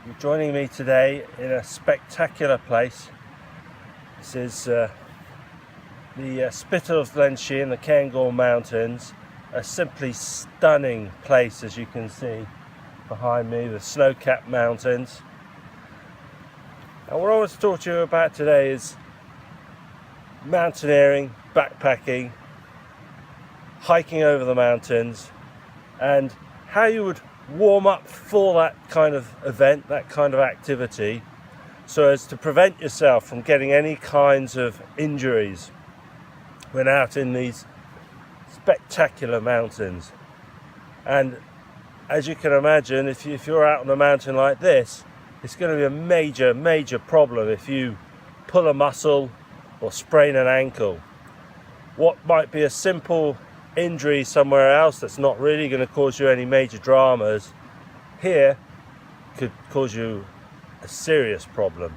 You're joining me today in a spectacular place. This is the Spittal of Glensheen, the Cairngorm Mountains. A simply stunning place, as you can see behind me, the snow-capped mountains. And what I want to talk to you about today is mountaineering, backpacking, hiking over the mountains, and how you would warm up for that kind of event, that kind of activity, so as to prevent yourself from getting any kinds of injuries when out in these spectacular mountains. And as you can imagine, if you're out on a mountain like this, it's going to be a major problem if you pull a muscle or sprain an ankle. What might be a simple injury somewhere else that's not really going to cause you any major dramas, here could cause you a serious problem.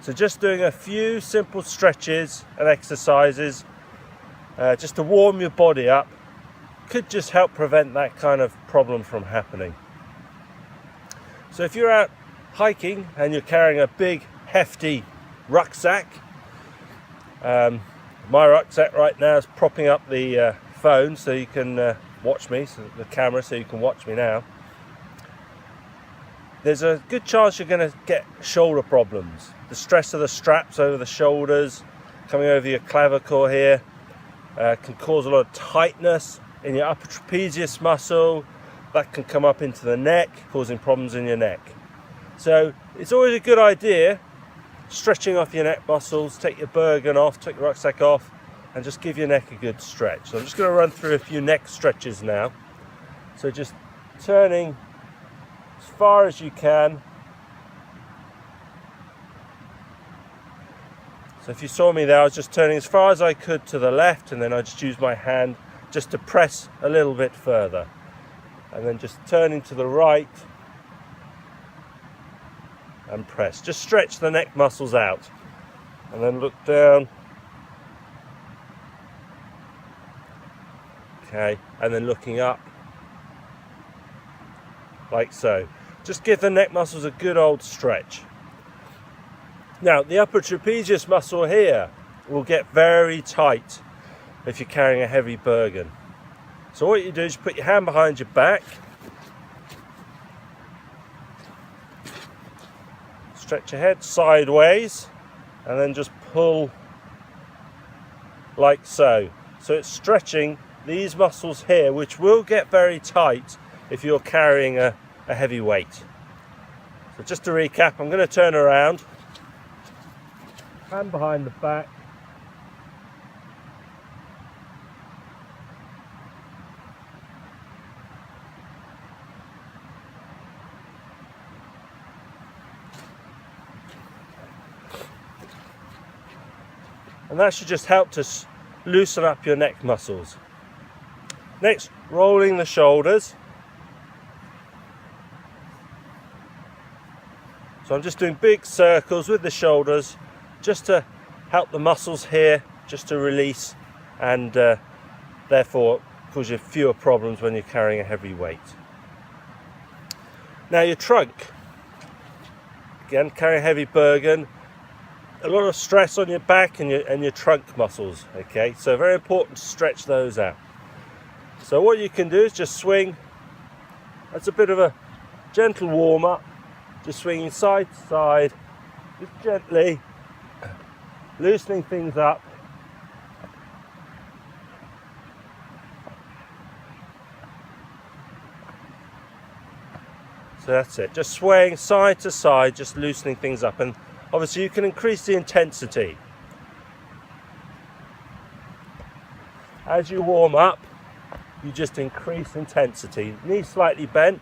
So just doing a few simple stretches and exercises just to warm your body up could just help prevent that kind of problem from happening. So if you're out hiking and you're carrying a big hefty rucksack, my rucksack right now is propping up the phone so you can watch me, so the camera, so you can watch me now. There's a good chance you're going to get shoulder problems. The stress of the straps over the shoulders, coming over your clavicle here, can cause a lot of tightness in your upper trapezius muscle. That can come up into the neck, causing problems in your neck. So it's always a good idea stretching off your neck muscles. Take your Bergen off, take your rucksack off, and just give your neck a good stretch. So I'm just going to run through a few neck stretches now. So just turning as far as you can. So if you saw me there, I was just turning as far as I could to the left, and then I just use my hand just to press a little bit further. And then just turning to the right and press. Just stretch the neck muscles out. And then look down. Okay, and then looking up, like so. Just give the neck muscles a good old stretch. Now, the upper trapezius muscle here will get very tight if you're carrying a heavy Bergen. So what you do is put your hand behind your back, stretch your head sideways, and then just pull like so. So it's stretching these muscles here, which will get very tight if you're carrying a heavy weight. So just to recap, I'm going to turn around, hand behind the back, and that should just help to loosen up your neck muscles. Next, rolling the shoulders. So I'm just doing big circles with the shoulders just to help the muscles here just to release, and therefore cause you fewer problems when you're carrying a heavy weight. Now your trunk. Again, carrying a heavy Bergen, a lot of stress on your back and your trunk muscles. Okay, so very important to stretch those out. So what you can do is just swing. That's a bit of a gentle warm up. Just swinging side to side, just gently loosening things up. So that's it. Just swaying side to side, just loosening things up. And obviously you can increase the intensity. As you warm up, you just increase intensity. Knees slightly bent.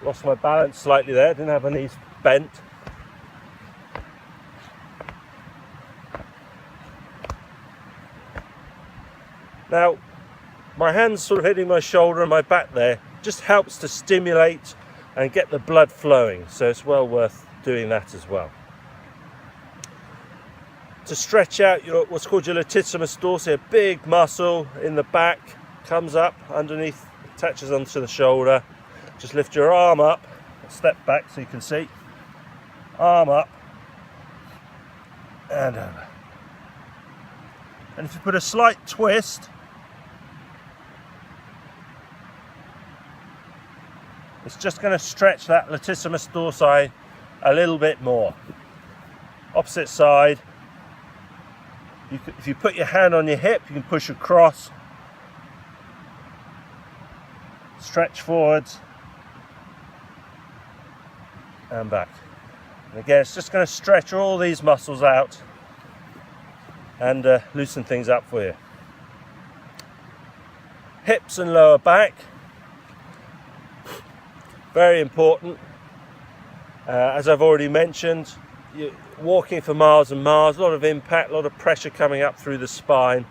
Lost my balance slightly there, didn't have my knees bent. Now, my hands sort of hitting my shoulder and my back there just helps to stimulate and get the blood flowing, so it's well worth doing that as well. To stretch out your what's called your latissimus dorsi, a big muscle in the back, comes up underneath, attaches onto the shoulder. Just lift your arm up, step back so you can see. Arm up and over. And if you put a slight twist, it's just going to stretch that latissimus dorsi a little bit more. Opposite side, if you put your hand on your hip, you can push across, stretch forwards and back. And again, it's just going to stretch all these muscles out and loosen things up for you. Hips and lower back, very important. As I've already mentioned, you're walking for miles and miles, a lot of impact, a lot of pressure coming up through the spine.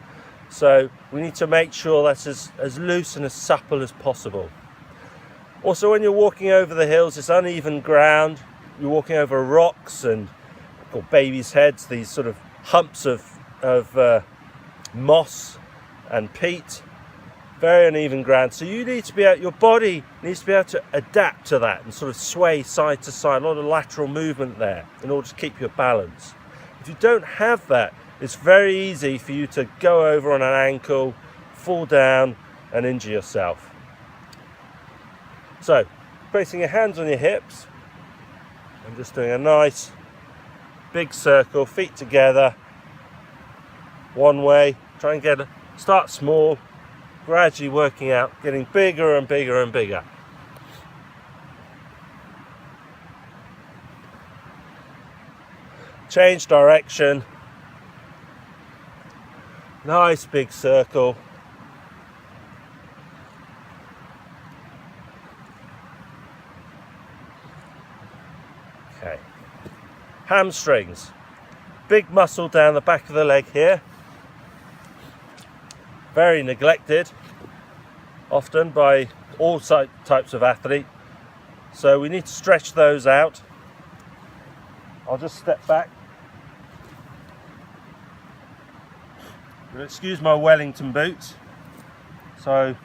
So we need to make sure that's as loose and as supple as possible. Also, when you're walking over the hills, it's uneven ground. You're walking over rocks and called babies' heads, these sort of humps of moss and peat. Very uneven ground. So you need to be able, your body needs to be able to adapt to that and sort of sway side to side, a lot of lateral movement there in order to keep your balance. If you don't have that, it's very easy for you to go over on an ankle, fall down and injure yourself. So, placing your hands on your hips and just doing a nice big circle, feet together, one way. Try and start small, gradually working out, getting bigger and bigger and bigger. Change direction. Nice big circle. Okay. Hamstrings. Big muscle down the back of the leg here. Very neglected often by all types of athlete. So we need to stretch those out. I'll just step back. You'll excuse my Wellington boots. So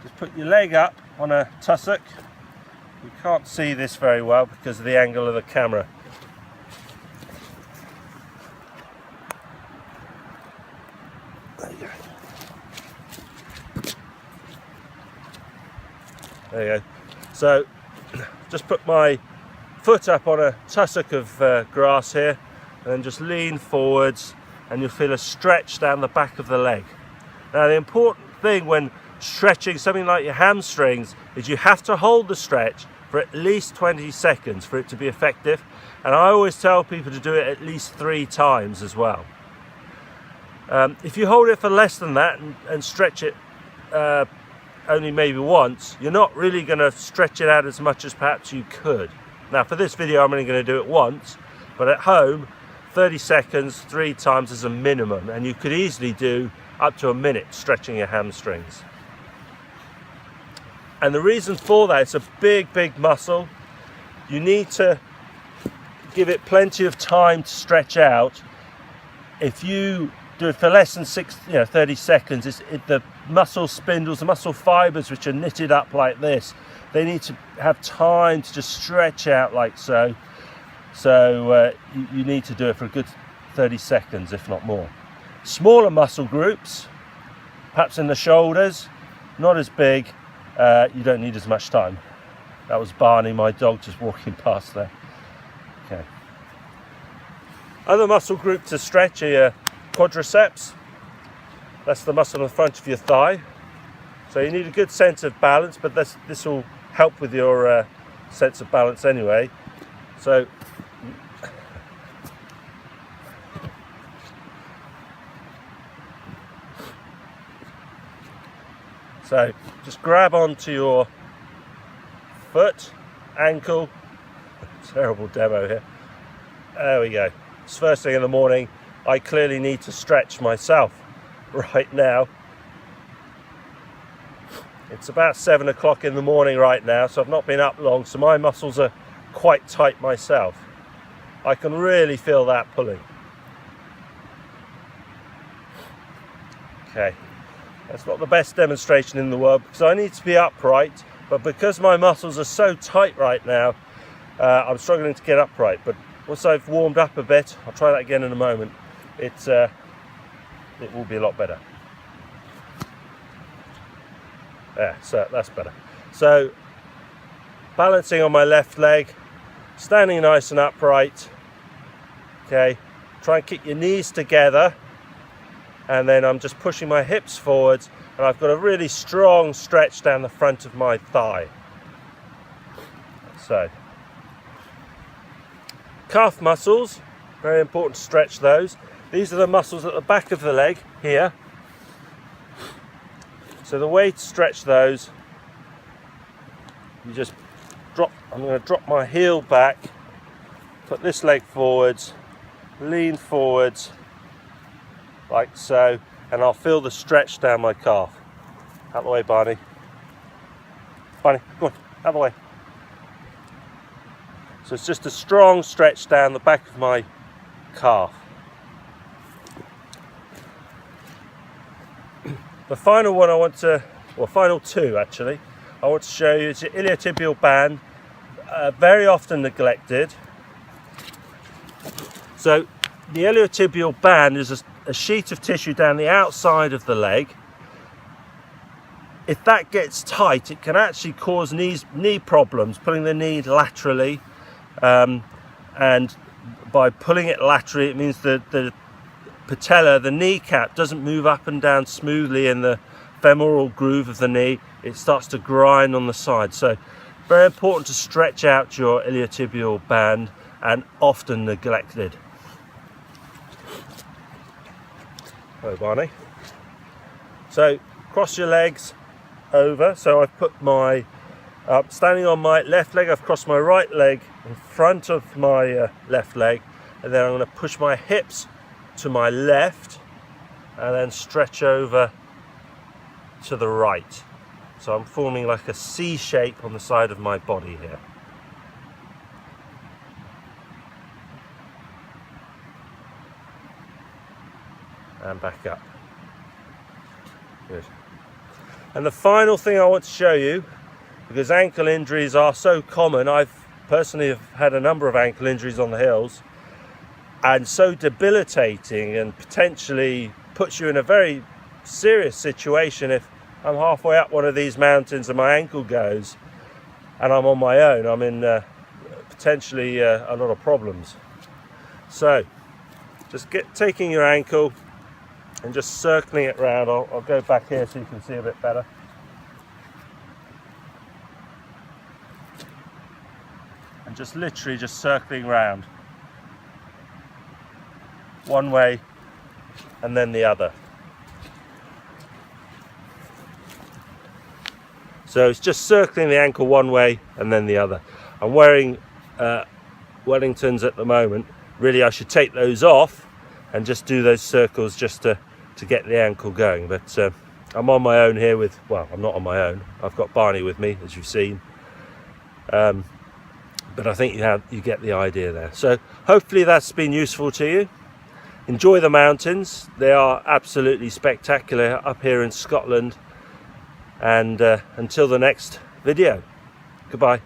just put your leg up on a tussock. You can't see this very well because of the angle of the camera. There you go. So just put my foot up on a tussock of grass here and then just lean forwards and you'll feel a stretch down the back of the leg. Now the important thing when stretching something like your hamstrings is you have to hold the stretch for at least 20 seconds for it to be effective, and I always tell people to do it at least 3 times as well. If you hold it for less than that and stretch it only maybe once, you're not really going to stretch it out as much as perhaps you could. Now for this video I'm only going to do it once, but at home 30 seconds 3 times is a minimum, and you could easily do up to a minute stretching your hamstrings. And the reason for that, it's a big muscle. You need to give it plenty of time to stretch out. If you do it for less than 30 seconds, the muscle spindles, the muscle fibers which are knitted up like this, they need to have time to just stretch out like so. So you need to do it for a good 30 seconds, if not more. Smaller muscle groups, perhaps in the shoulders, not as big, you don't need as much time. That was Barney, my dog, just walking past there. Okay. Other muscle group to stretch are your quadriceps. That's the muscle on the front of your thigh. So you need a good sense of balance, but this will help with your sense of balance anyway. So just grab onto your foot, ankle. Terrible demo here. There we go. It's first thing in the morning. I clearly need to stretch myself right now. It's about 7 o'clock in the morning right now, so I've not been up long, so my muscles are quite tight myself. I can really feel that pulling. Okay, That's not the best demonstration in the world because I need to be upright, but because my muscles are so tight right now, I'm struggling to get upright. But once I've warmed up a bit, I'll try that again in a moment, it will be a lot better. Yeah, so that's better. So balancing on my left leg, standing nice and upright. Okay, try and keep your knees together, and then I'm just pushing my hips forwards, and I've got a really strong stretch down the front of my thigh. So calf muscles, very important to stretch those. These are the muscles at the back of the leg here. So the way to stretch those, you just drop, I'm going to drop my heel back, put this leg forwards, lean forwards like so, and I'll feel the stretch down my calf. Out the way, Barney. Barney, go on, out the way. So it's just a strong stretch down the back of my calf. The final one I want to, well, final two actually, I want to show you is the iliotibial band, very often neglected. So the iliotibial band is a sheet of tissue down the outside of the leg. If that gets tight, it can actually cause knee problems, pulling the knee laterally. And by pulling it laterally, it means that the patella, the kneecap, doesn't move up and down smoothly in the femoral groove of the knee. It starts to grind on the side. So very important to stretch out your iliotibial band, and often neglected. Hello, Barney. So cross your legs over. So I've put my standing on my left leg, I've crossed my right leg in front of my left leg, and then I'm going to push my hips to my left and then stretch over to the right. So I'm forming like a C shape on the side of my body here. And back up. Good. And the final thing I want to show you, because ankle injuries are so common, I've personally have had a number of ankle injuries on the hills, and so debilitating and potentially puts you in a very serious situation if I'm halfway up one of these mountains and my ankle goes and I'm on my own. I'm in potentially a lot of problems. So just taking your ankle and just circling it round. I'll go back here so you can see a bit better. And just literally just circling round. One way and then the other. So it's just circling the ankle one way and then the other. I'm wearing Wellingtons at the moment. Really I should take those off and just do those circles just to get the ankle going. But I'm on my own here with, well, I'm not on my own. I've got Barney with me, as you've seen. But I think you get the idea there. So hopefully that's been useful to you. Enjoy the mountains. They are absolutely spectacular up here in Scotland. And until the next video, goodbye.